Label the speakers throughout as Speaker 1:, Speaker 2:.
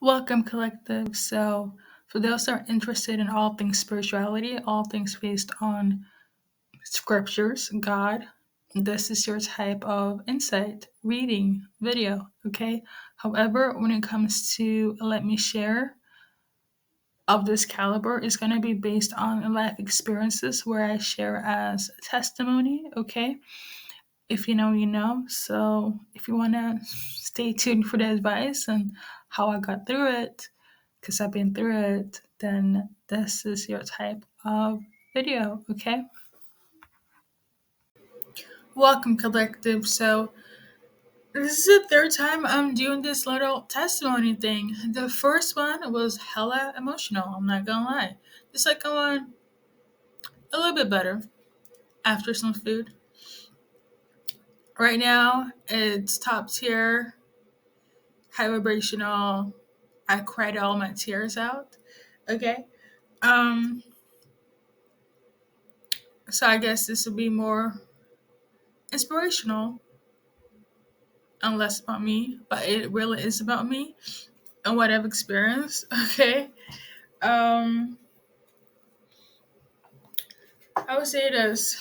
Speaker 1: Welcome, collective. So, for those that are interested in all things spirituality, all things based on scriptures, God, this is your type of insight, reading, video, okay? However, when it comes to let me share of this caliber, it's going to be based on life experiences where I share as testimony, okay? If you know, you know. So, if you want to stay tuned for the advice and how I got through it, because I've been through it, then this is your type of video, okay? Welcome, collective. So, this is the third time I'm doing this little testimony thing. The first one was hella emotional, I'm not gonna lie. The second one, a little bit better after some food. Right now, it's top tier, high vibrational. I cried all my tears out, okay? Um, so I guess this will be more inspirational and less about me, but it really is about me and what I've experienced. Okay. Um, I would say this.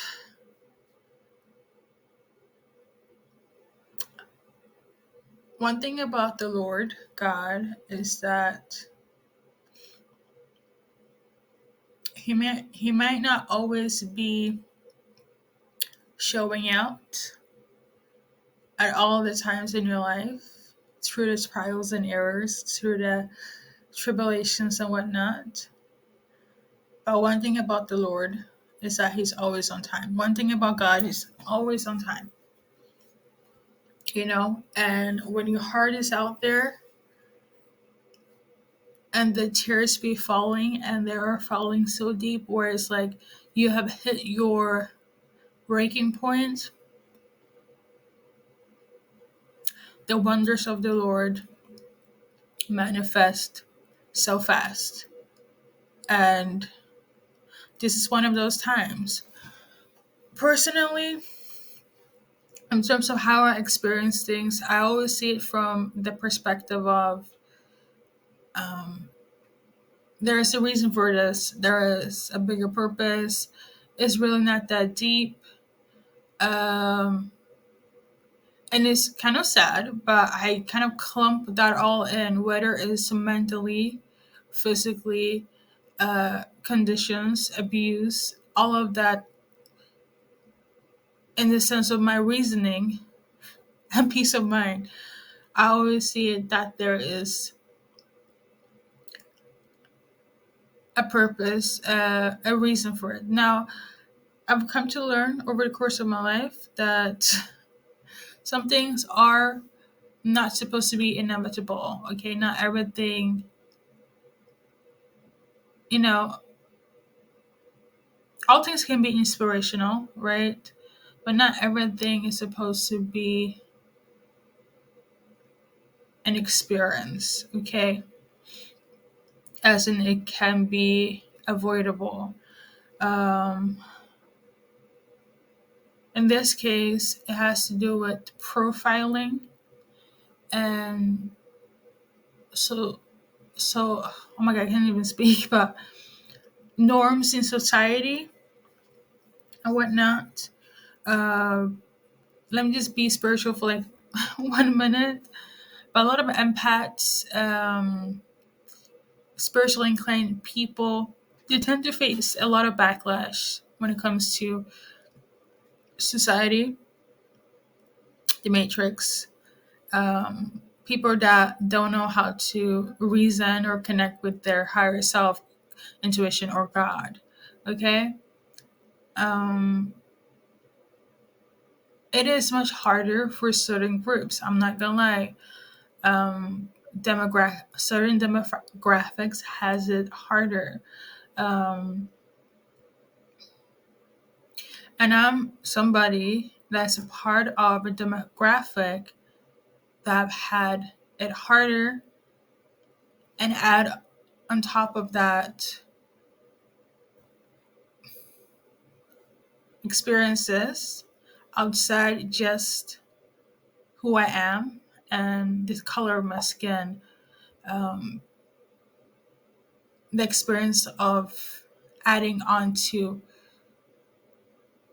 Speaker 1: One thing about the Lord God is that he might not always be showing out at all the times in your life through the trials and errors, through the tribulations and whatnot. But one thing about the Lord is that he's always on time. One thing about God is always on time. And when your heart is out there and the tears be falling and they are falling so deep where it's like you have hit your breaking point, the wonders of the Lord manifest so fast. And this is one of those times. Personally, in terms of how I experience things, I always see it from the perspective of um, there is a reason for this. There is a bigger purpose. It's really not that deep. Um, and it's kind of sad, but I kind of clump that all in, whether it's mentally, physically, conditions, abuse, all of that, in the sense of my reasoning and peace of mind. I always see it that there is a purpose, a reason for it. Now, I've come to learn over the course of my life that some things are not supposed to be inevitable. Okay, not everything, you know, all things can be inspirational, right? But not everything is supposed to be an experience, okay? As in, it can be avoidable. Um, in this case, it has to do with profiling and so oh my god, I can't even speak, but norms in society and whatnot. Uh, Let me just be spiritual for like 1 minute. But a lot of empaths, spiritually inclined people, they tend to face a lot of backlash when it comes to society, the matrix, people that don't know how to reason or connect with their higher self, intuition, or God. Okay? Um, it is much harder for certain groups. I'm not gonna lie. Certain demographics has it harder. Um, and I'm somebody that's a part of a demographic that had it harder, and add on top of that experiences outside just who I am and the color of my skin. um, the experience of adding on to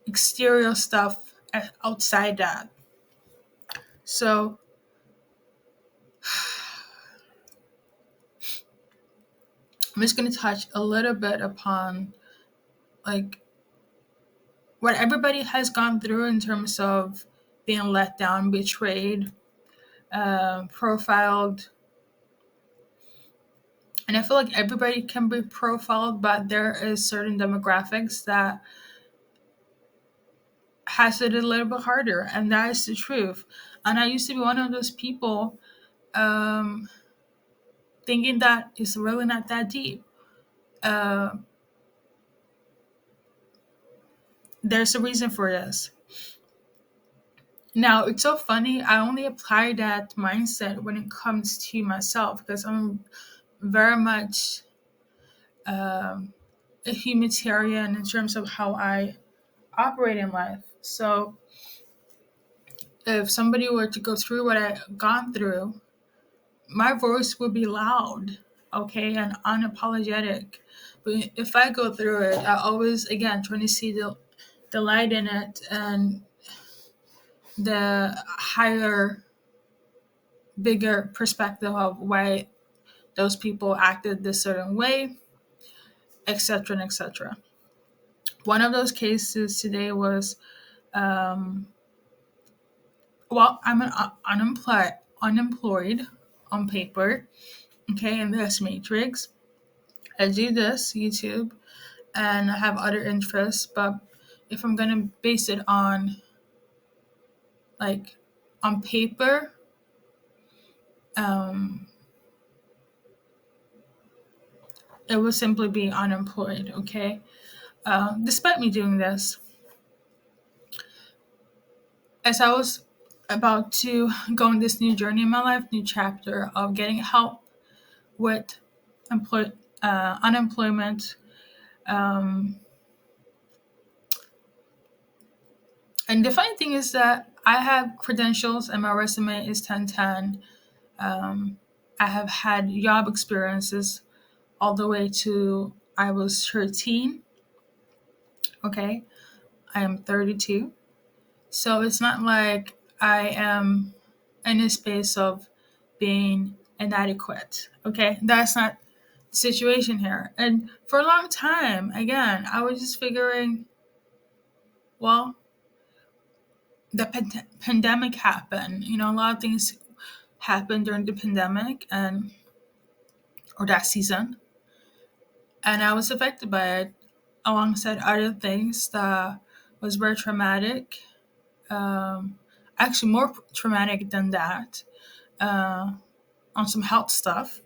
Speaker 1: exterior stuff outside that. So I'm just going to touch a little bit upon like what everybody has gone through in terms of being let down, betrayed, profiled. And I feel like everybody can be profiled, but there is certain demographics that has it a little bit harder, and that is the truth. And I used to be one of those people um, thinking that it's really not that deep. Uh, there's a reason for this. Now, it's so funny. I only apply that mindset when it comes to myself because I'm very much um, a humanitarian in terms of how I operate in life. So, if somebody were to go through what I've gone through, my voice would be loud, okay, and unapologetic. But if I go through it, I always, again, trying to see the light in it and the higher, bigger perspective of why those people acted this certain way, etc., and etc. One of those cases today was, um, well, I'm an unemployed on paper, okay, in this matrix. I do this YouTube, and I have other interests, but if I'm gonna base it on like on paper, um, it would simply be unemployed. Okay. Despite me doing this, as I was about to go on this new journey in my life, new chapter of getting help with unemployment, um, and the funny thing is that I have credentials and my resume is 1010. I have had job experiences all the way to I was 13. Okay. I am 32. So it's not like I am in a space of being inadequate. Okay. That's not the situation here. And for a long time, again, I was just figuring, well, the pandemic happened. You know, a lot of things happened during the pandemic and or that season. And I was affected by it alongside other things that was very traumatic. Um, Actually, more traumatic than that uh, on some health stuff.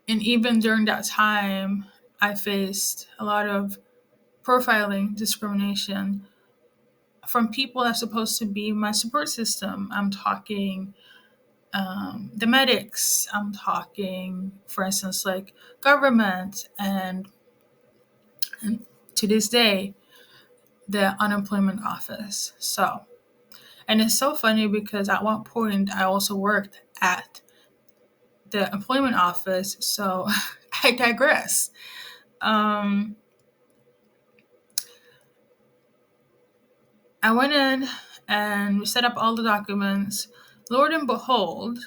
Speaker 1: And even during that time, I faced a lot of profiling, discrimination from people that's supposed to be my support system. I'm talking the medics, I'm talking, for instance, like government, and to this day, the unemployment office. So, and it's so funny because at one point I also worked at the employment office. So I digress. Um, I went in and we set up all the documents. Lord and behold,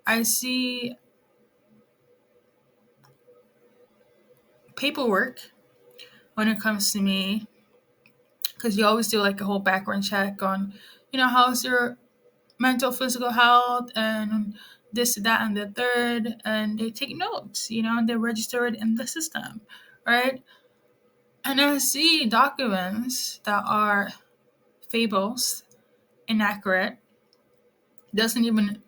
Speaker 1: I see paperwork when it comes to me because you always do like a whole background check on, how's your mental, physical health, and this, that, and the third, and they take notes, and they register it in the system, right? And I see documents that are fables, inaccurate, doesn't even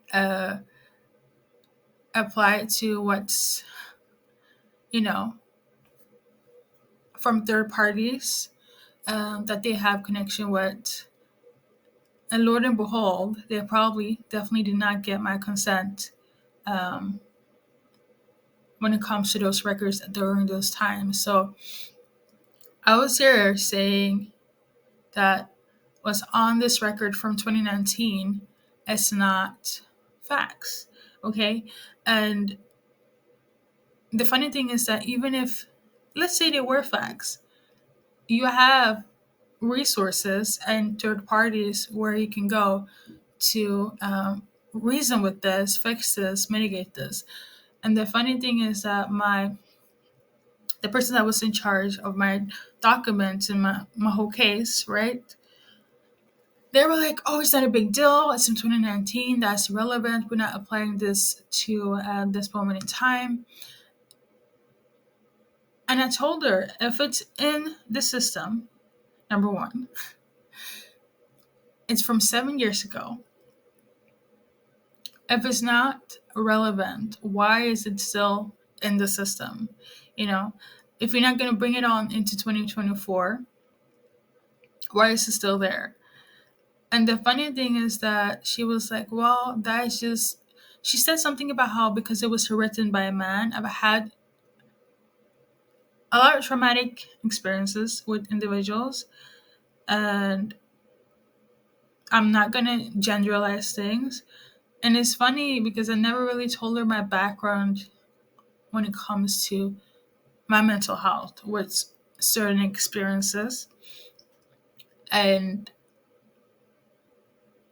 Speaker 1: apply to what's, you know, from third parties that they have connection with. And Lord and behold, they probably definitely did not get my consent um, when it comes to those records during those times. So I was here saying that what's on this record from 2019 is not facts. Okay. And the funny thing is that even if, let's say they were facts, you have resources and third parties where you can go to reason with this, fix this, mitigate this. And the funny thing is that the person that was in charge of my documents and my whole case, right? They were like, "Oh, it's not a big deal. It's in 2019. That's irrelevant. We're not applying this to this moment in time." And I told her, if it's in the system, number one, it's from 7 years ago. If it's not relevant, why is it still in the system? You know, if you're not going to bring it on into 2024, why is it still there? And the funny thing is that she was like, well, that is just, she said something about how because it was written by a man. I've had a lot of traumatic experiences with individuals, and I'm not going to generalize things. And it's funny because I never really told her my background when it comes to my mental health with certain experiences. And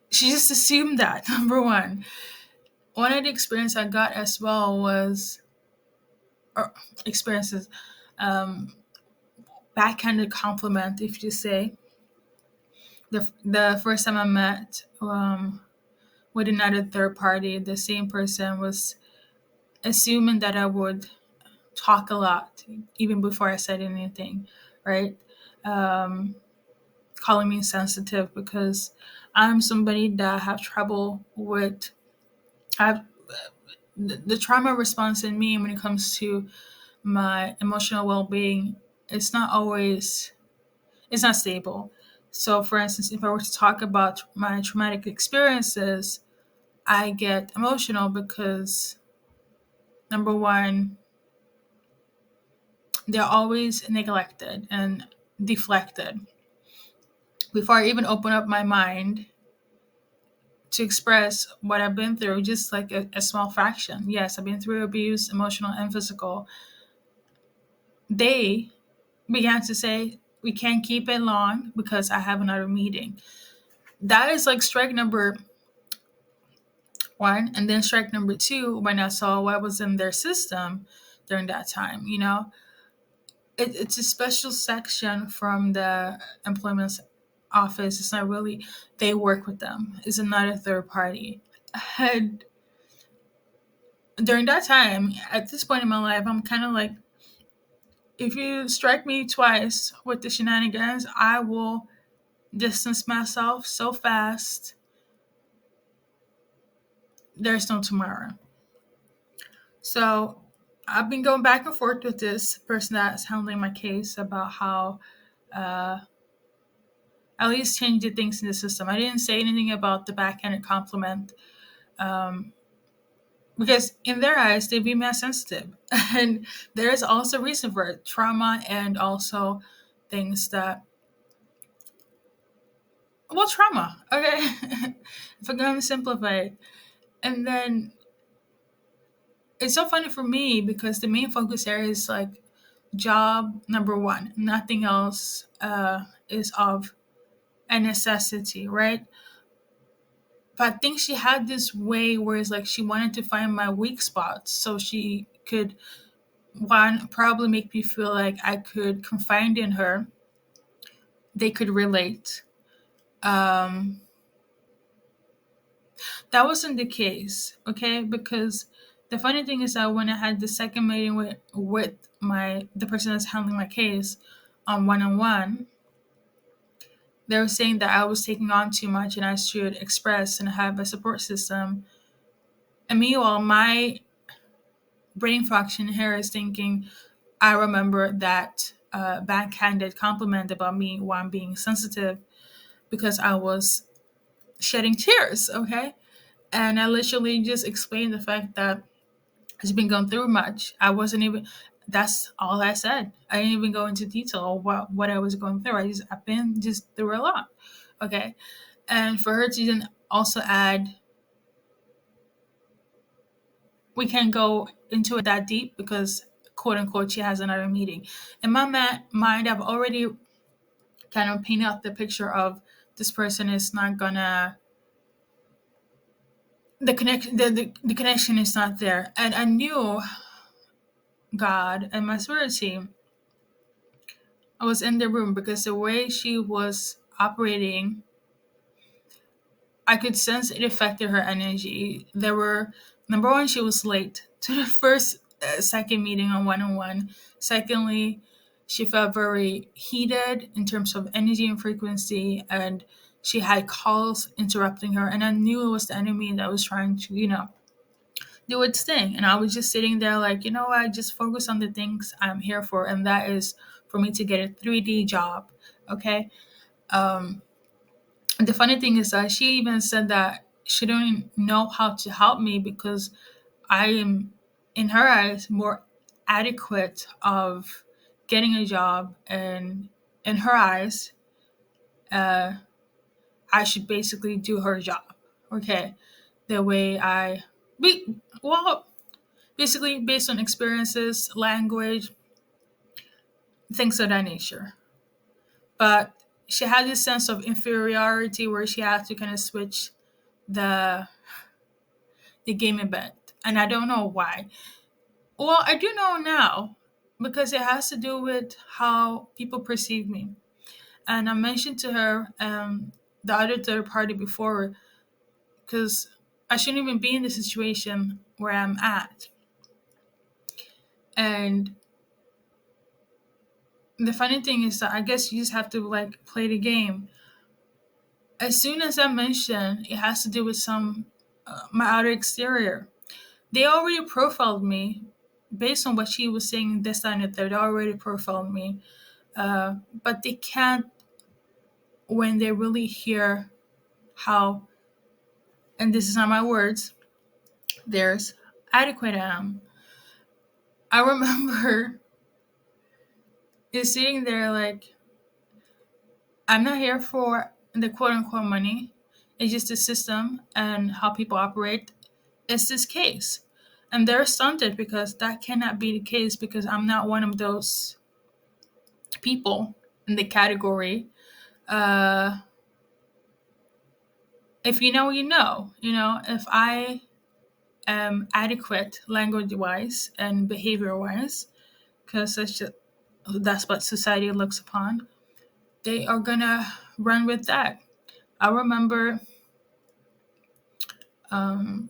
Speaker 1: she just assumed that, number one. One of the experience I got as well was, or experiences, um, backhanded compliment, if you say. The first time I met with another third party, the same person was assuming that I would talk a lot even before I said anything, right? Um, Calling me sensitive because I'm somebody that have trouble with have the trauma response in me when it comes to my emotional well-being. It's not always, it's not stable. So for instance, if I were to talk about my traumatic experiences, I get emotional because number one, they're always neglected and deflected. Before I even open up my mind to express what I've been through, just like a small fraction. Yes, I've been through abuse, emotional and physical. They began to say, we can't keep it long because I have another meeting. That is like strike number one. And then strike number two, when I saw what was in their system during that time, it's a special section from the employment office. It's not really, they work with them. It's another third party. And during that time, at this point in my life, I'm kind of like, if you strike me twice with the shenanigans, I will distance myself so fast. There's no tomorrow. So I've been going back and forth with this person that's handling my case about how uh, at least change the things in the system. I didn't say anything about the backhanded compliment um, because in their eyes, they view me as sensitive. And there is also reason for it, trauma and also things that, well, trauma, okay? If I'm going to simplify it. And then it's so funny for me because the main focus area is like job number one. Nothing else is of a necessity, right? But I think she had this way where it's like she wanted to find my weak spots so she could, one, probably make me feel like I could confide in her. They could relate. Um, that wasn't the case, okay? Because the funny thing is that when I had the second meeting with the person that's handling my case on one, they were saying that I was taking on too much and I should express and have a support system. And meanwhile, my brain function here is thinking, I remember that backhanded compliment about me while I'm being sensitive because I was shedding tears, okay? And I literally just explained the fact that I've been going through much. I wasn't even, that's all I said. I didn't even go into detail of what I was going through. I've been just through a lot, okay? And for her to then also add we can't go into it that deep because, quote unquote, she has another meeting. In my mind, I've already kind of painted out the picture of this person is not gonna, the connection is not there. And I knew God and my spirit team. I was in the room because the way she was operating, I could sense it affected her energy. There were, number one, she was late to the first, second meeting on one on one. Secondly, she felt very heated in terms of energy and frequency, and she had calls interrupting her. And I knew it was the enemy that was trying to, do its thing. And I was just sitting there like, I just focus on the things I'm here for, and that is for me to get a 3D job. Okay. Um, the funny thing is that she even said that she don't know how to help me because I am, in her eyes, more adequate of getting a job, and in her eyes, uh, I should basically do her job. Okay, the way well, basically based on experiences, language, things of that nature. But she had this sense of inferiority where she had to kind of switch the the game a bit, and I don't know why. Well, I do know now because it has to do with how people perceive me. And I mentioned to her, the other third party before, because I shouldn't even be in the situation where I'm at. And the funny thing is that I guess you just have to like play the game. As soon as I mention it has to do with some, my outer exterior, they already profiled me based on what she was saying this time and the third. They already profiled me, but they can't when they really hear how, and this is not my words, there's adequate I am. I remember is sitting there like, I'm not here for the quote unquote money. It's just the system and how people operate. It's this case. And they're stunted because that cannot be the case because I'm not one of those people in the category. Uh, if you know, you know. If I am adequate language wise and behavior wise, because that's what society looks upon, they are gonna run with that. I remember, um,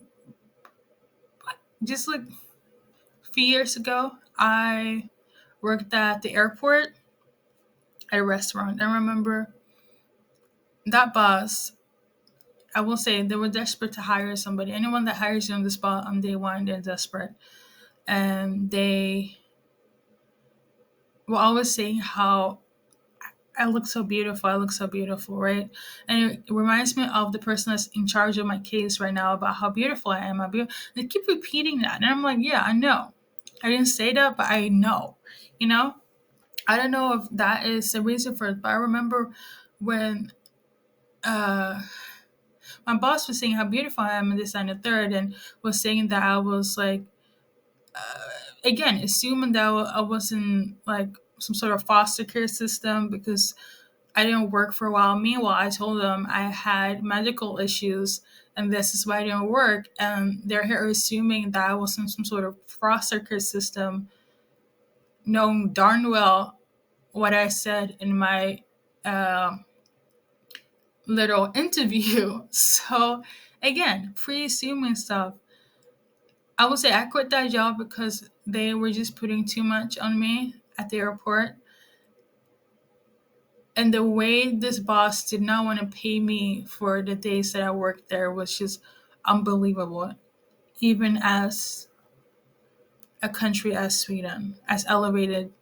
Speaker 1: just like a few years ago, I worked at the airport at a restaurant. I remember that boss, I will say they were desperate to hire somebody. Anyone that hires you on the spot on day one, they're desperate. And they were always saying how I look so beautiful. I look so beautiful, right? And it reminds me of the person that's in charge of my case right now about how beautiful I am. They keep repeating that. And I'm like, yeah, I know. I didn't say that, but I know. You know? I don't know if that is the reason for it, but I remember when, uh, my boss was saying how beautiful I am and this and the third, and was saying that I was like, again, assuming that I was in like some sort of foster care system because I didn't work for a while. Meanwhile, I told them I had medical issues and this is why I didn't work. And they're here assuming that I was in some sort of foster care system, knowing darn well what I said in my, uh, little interview. So, again, pre assuming stuff. I would say I quit that job because they were just putting too much on me at the airport. And the way this boss did not want to pay me for the days that I worked there was just unbelievable. Even as a country as Sweden, as elevated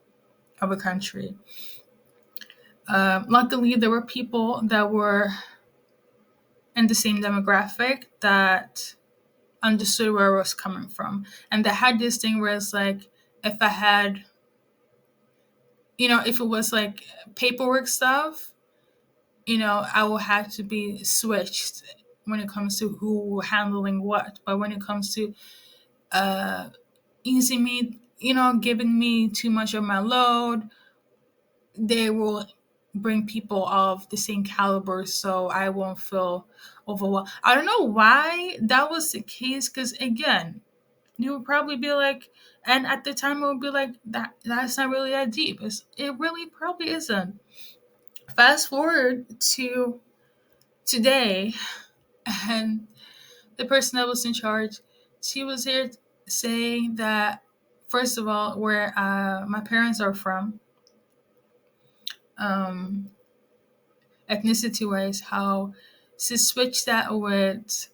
Speaker 1: of a country. Luckily, there were people that were in the same demographic that understood where I was coming from. And they had this thing where it's like, if I had, if it was like paperwork stuff, I will have to be switched when it comes to who handling what. But when it comes to, uh, easing me, giving me too much of my load. They will bring people of the same caliber so I won't feel overwhelmed. I don't know why that was the case because, again, you would probably be like, and at the time it would be like, that's not really that deep. It really probably isn't. Fast forward to today, and the person that was in charge, she was here saying that, first of all, where my parents are from, um, ethnicity wise, how she switched that with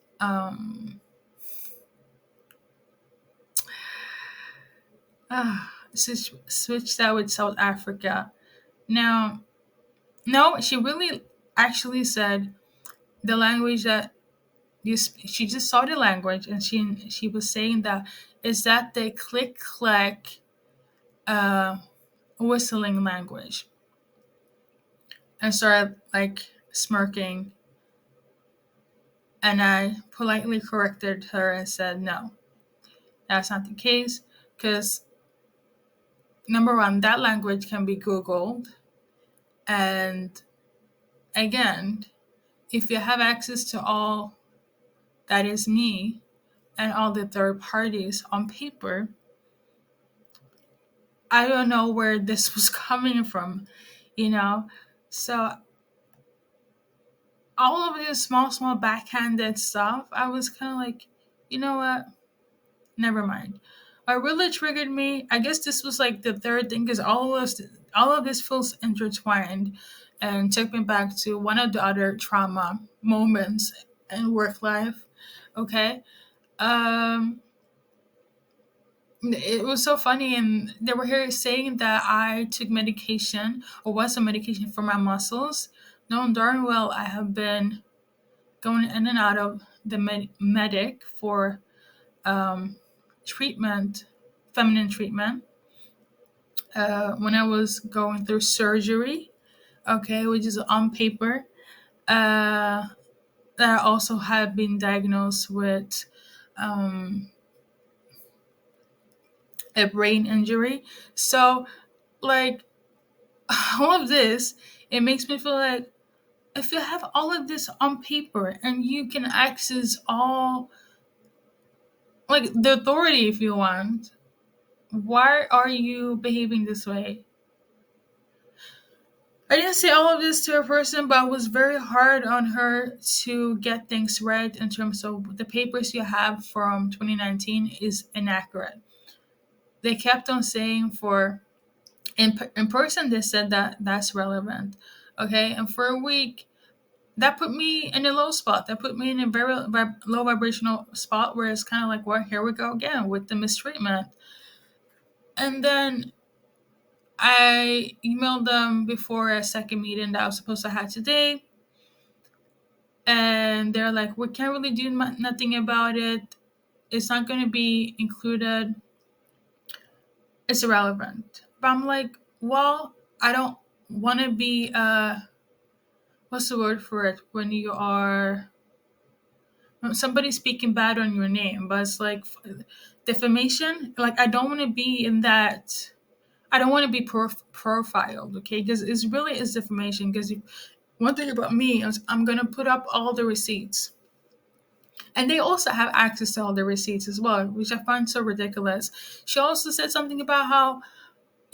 Speaker 1: switched that with South Africa. Now, no, she really actually said the language that she just saw the language, and she was saying that is that the click clack uh whistling language, and started like smirking, and I politely corrected her and said no, that's not the case, because number one, that language can be googled, and again, if you have access to all that is me and all the third parties on paper, I don't know where this was coming from, you know? So all of this small backhanded stuff, I was kind of like, you know what? Never mind. What really triggered me, I guess this was like the third thing, because all of this feels intertwined, and took me back to one of the other trauma moments in work life. Okay. Um, it was so funny, and they were here saying that I took medication or was on medication for my muscles, knowing darn well I have been going in and out of the medic for um, treatment, feminine treatment, when I was going through surgery, okay, which is on paper. Uh, that I also have been diagnosed with um, a brain injury. So, like, all of this, it makes me feel like if you have all of this on paper and you can access all, like, the authority if you want, why are you behaving this way? I didn't say all of this to a person, but I was very hard on her to get things right in terms of the papers you have from 2019 is inaccurate. They kept on saying for in person, they said that that's relevant. Okay, and for a week, that put me in a low spot. That put me in a very low vibrational spot where it's kind of like, well, here we go again with the mistreatment. And then I emailed them before a second meeting that I was supposed to have today, and they're like, we can't really do nothing about it. It's not going to be included. It's irrelevant. But I'm like, well, I don't want to be what's the word for it when you are somebody speaking bad on your name, but it's like defamation. Like, I don't want to be in that. I don't want to be profiled, okay? Because it's really is defamation. Because one thing about me is I'm gonna put up all the receipts, and they also have access to all the receipts as well, which I find so ridiculous. She also said something about how,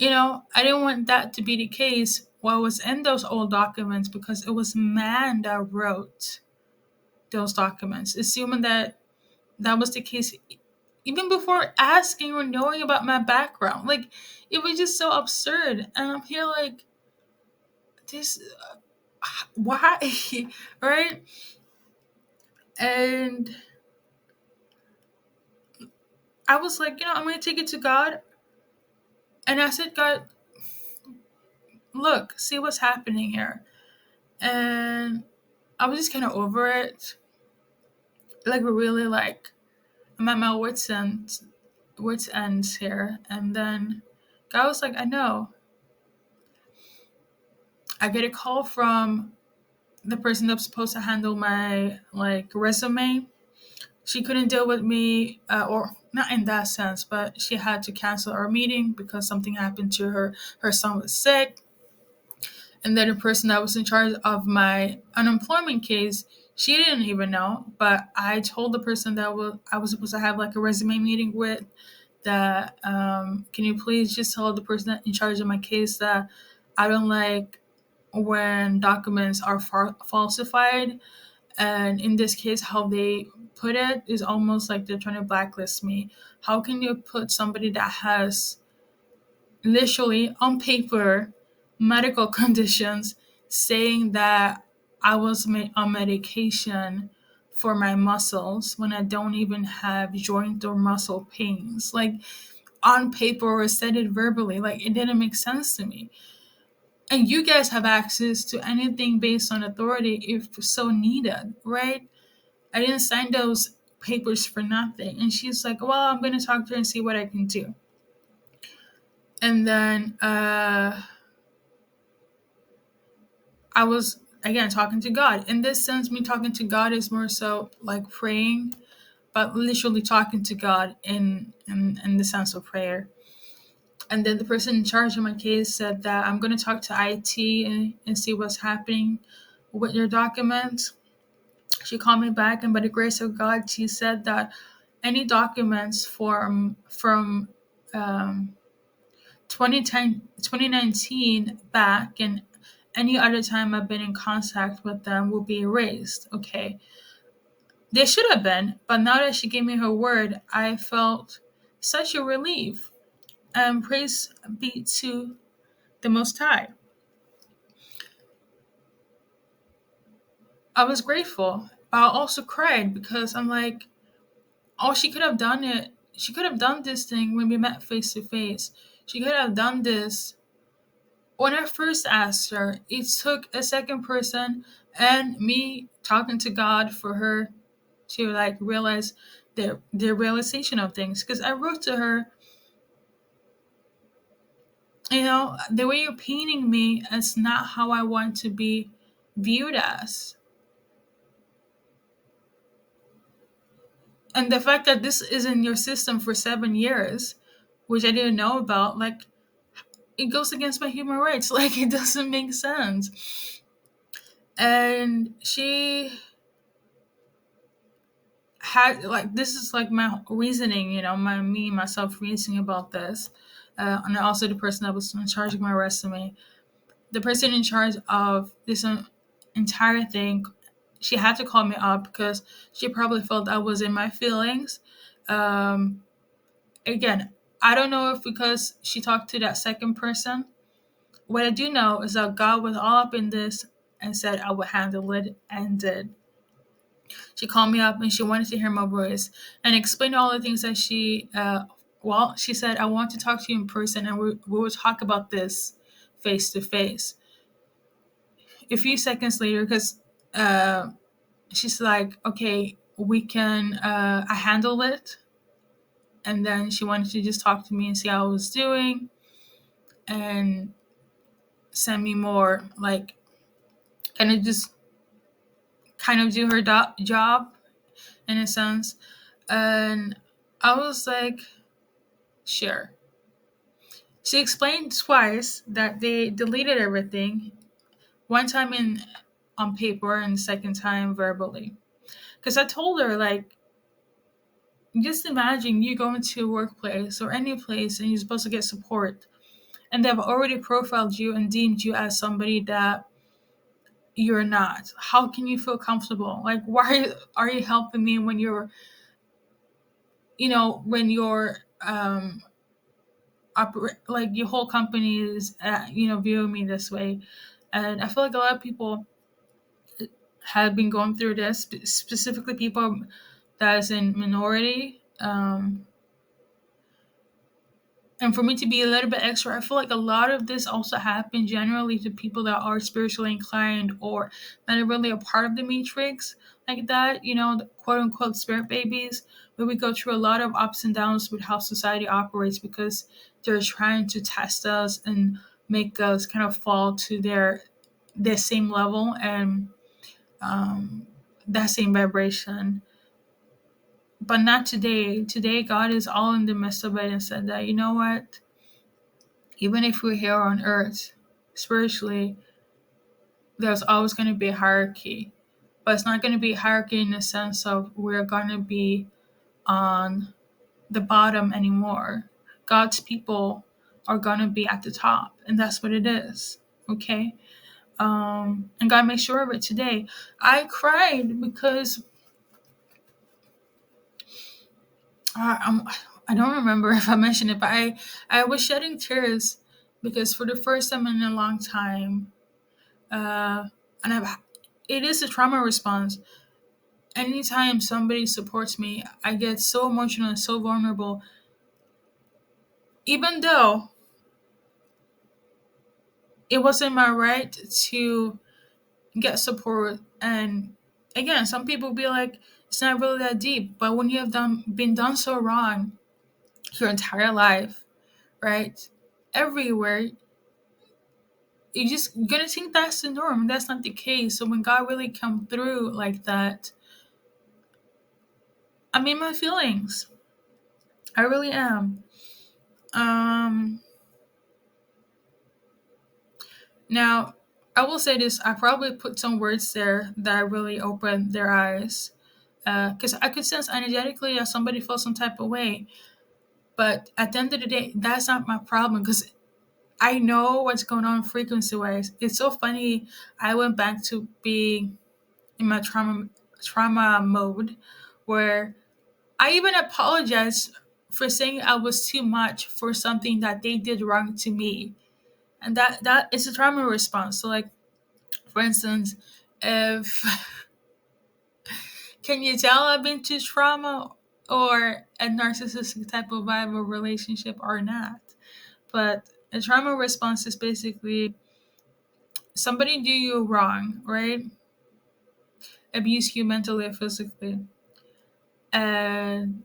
Speaker 1: I didn't want that to be the case. What was in those old documents, because it was man that wrote those documents, assuming that that was the case even before asking or knowing about my background. Like, it was just so absurd. And I'm here like, this, why? Right? And I was like, I'm going to take it to God. And I said, God, look, see what's happening here. And I was just kind of over it. Like, we're really like, I'm at my wits ends here. And then God was like, I know. I get a call from the person that's supposed to handle my like resume. She couldn't deal with me, or not in that sense, but she had to cancel our meeting because something happened to her. Her son was sick, and then the person that was in charge of my unemployment case, she didn't even know. But I told the person that I was supposed to have like a resume meeting with, that can you please just tell the person in charge of my case that I don't like when documents are falsified. And in this case, how they put it is almost like they're trying to blacklist me. How can you put somebody that has literally on paper medical conditions saying that I was on medication for my muscles when I don't even have joint or muscle pains? Like, on paper or said it verbally, like, it didn't make sense to me. And you guys have access to anything based on authority if so needed, right? I didn't sign those papers for nothing. And she's like, well, I'm going to talk to her and see what I can do. And then I was, again, talking to God. In this sense, me talking to God is more so like praying, but literally talking to God in the sense of prayer. And then the person in charge of my case said that I'm going to talk to IT and see what's happening with your documents. She called me back, and by the grace of God, she said that any documents from um, 2010, 2019 back and any other time I've been in contact with them will be erased. Okay. They should have been, but now that she gave me her word, I felt such a relief. And praise be to the Most High. I was grateful. But I also cried because I'm like, oh, she could have done this thing when we met face to face. She could have done this when I first asked her. It took a second person and me talking to God for her to like realize the realization of things. Because I wrote to her, the way you're painting me is not how I want to be viewed as. And the fact that this is in your system for 7 years, which I didn't know about, like, it goes against my human rights. Like, it doesn't make sense. And she had, like, this is like my reasoning, myself reasoning about this. And also the person that was in charge of my resume. The person in charge of this entire thing, she had to call me up because she probably felt I was in my feelings. Um, Again, I don't know if because she talked to that second person. What I do know is that God was all up in this and said I would handle it, and did. She called me up and she wanted to hear my voice and explain all the things that she said, I want to talk to you in person and we will talk about this face to face. A few seconds later, because she's like, okay, we can, I handle it. And then she wanted to just talk to me and see how I was doing and send me more, like, kind of just kind of do her job in a sense. And I was like, sure. She explained twice that they deleted everything, one time in on paper and the second time verbally. Because I told her, like, just imagine you go into a workplace or any place and you're supposed to get support, and they've already profiled you and deemed you as somebody that you're not. How can you feel comfortable? Like, why are you helping me when you're like your whole company is viewing me this way? And I feel like a lot of people have been going through this, specifically people that is in minority. And for me to be a little bit extra, I feel like a lot of this also happens generally to people that are spiritually inclined or that are really a part of the matrix, like that, the quote unquote spirit babies, where we go through a lot of ups and downs with how society operates because they're trying to test us and make us kind of fall to their same level and that same vibration. but not today. Today, God is all in the midst of it and said that, you know what? Even if we're here on earth, spiritually, there's always going to be a hierarchy. But it's not going to be a hierarchy in the sense of we're going to be on the bottom anymore. God's people are going to be at the top, and that's what it is. Okay? And God made sure of it today. I cried because I don't remember if I mentioned it, but I was shedding tears because for the first time in a long time, and it is a trauma response. Anytime somebody supports me, I get so emotional and so vulnerable, even though it wasn't my right to get support. And again, some people be like, it's not really that deep, but when you have been done so wrong your entire life, right? Everywhere, you just gonna think that's the norm. That's not the case. So when God really come through like that, I'm in my feelings. I really am. Um Now, I will say this, I probably put some words there that really opened their eyes. Because I could sense energetically that somebody felt some type of way. But at the end of the day, that's not my problem because I know what's going on frequency wise. It's so funny. I went back to being in my trauma mode where I even apologized for saying I was too much for something that they did wrong to me. And that is a trauma response. So like, for instance, if can you tell I've been to trauma or a narcissistic type of vibe of relationship or not? But a trauma response is basically somebody do you wrong, right? Abuse you mentally or physically. And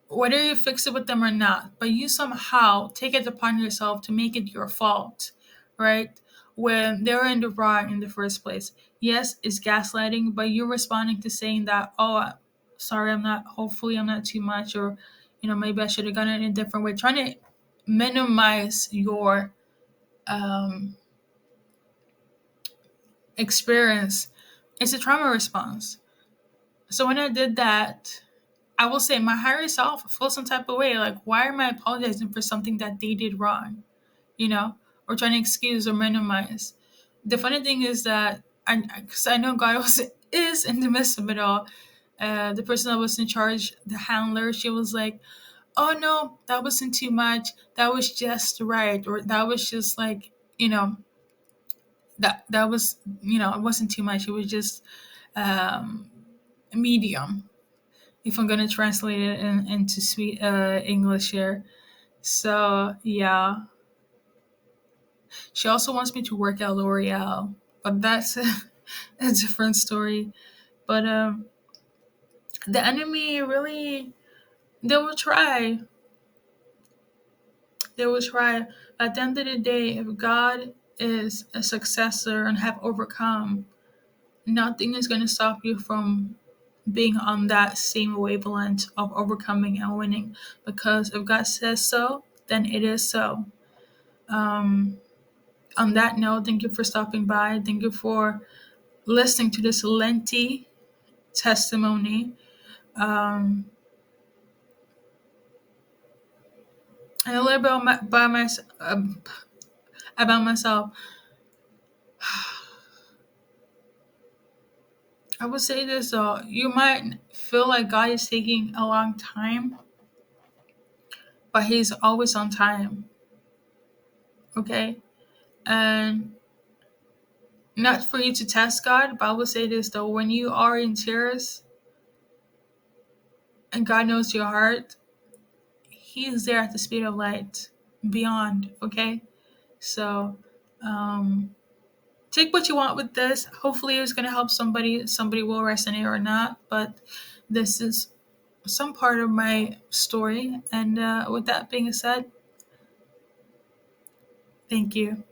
Speaker 1: whether you fix it with them or not, but you somehow take it upon yourself to make it your fault, right? When they're in the wrong in the first place. Yes, it's gaslighting, but you're responding to saying that, oh, sorry, hopefully I'm not too much, or, maybe I should have done it in a different way, trying to minimize your um, experience. It's a trauma response. So when I did that, I will say my higher self feels some type of way. Like, why am I apologizing for something that they did wrong? Or trying to excuse or minimize. The funny thing is that because I know God is in the midst of it all. The person that was in charge, the handler, she was like, "Oh no, that wasn't too much. That was just right, or that was just like, that was, it wasn't too much. It was just um, medium." If I'm gonna translate it into sweet English here. So yeah, she also wants me to work at L'Oreal, but that's a different story. But the enemy really, they will try. They will try. At the end of the day, if God is a successor and have overcome, nothing is gonna stop you from being on that same wavelength of overcoming and winning. Because if God says so, then it is so. Um, on that note, thank you for stopping by. Thank you for listening to this lengthy testimony. Um, and a little bit about myself. I would say this though, you might feel like God is taking a long time, but He's always on time. Okay? And not for you to test God, but I would say this though, when you are in tears and God knows your heart, He's there at the speed of light, beyond, okay? So, take what you want with this. Hopefully, it's going to help somebody. Somebody will resonate or not, but this is some part of my story. And with that being said, thank you.